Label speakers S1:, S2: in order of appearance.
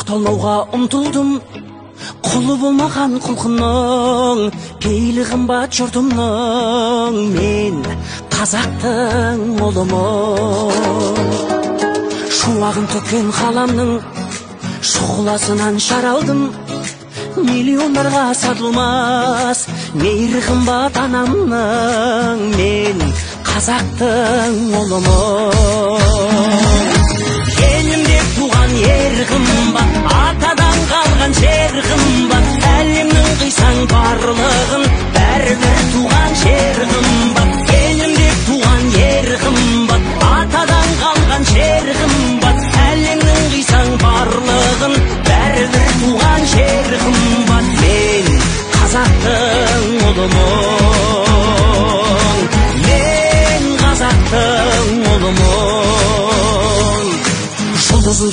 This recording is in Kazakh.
S1: Мақталмауға ұмтылдым, құлы болмаған құлқынның, пейілі қымбат жұртымның. Мен қазақтың ұлымын. Шуағын төккен қаламның шұғыласынан жаралдым. Миллиондарға сатылмас мейірі қымбат анамның. Мен қазақтың ұлымын. Елімде туған ер қымбат, атадан қалған жер қымбат. Әлемнің қисаң барлығын, бәрібір туған жер қымбат. Елімде туған ер қымбат, атадан қалған жер қымбат. Әлемнің қисаң барлығын, бәрібір туған жер қымбат. Мен қазақтың ұлымын. Мен қазақтың ұлымын. Жұлдызын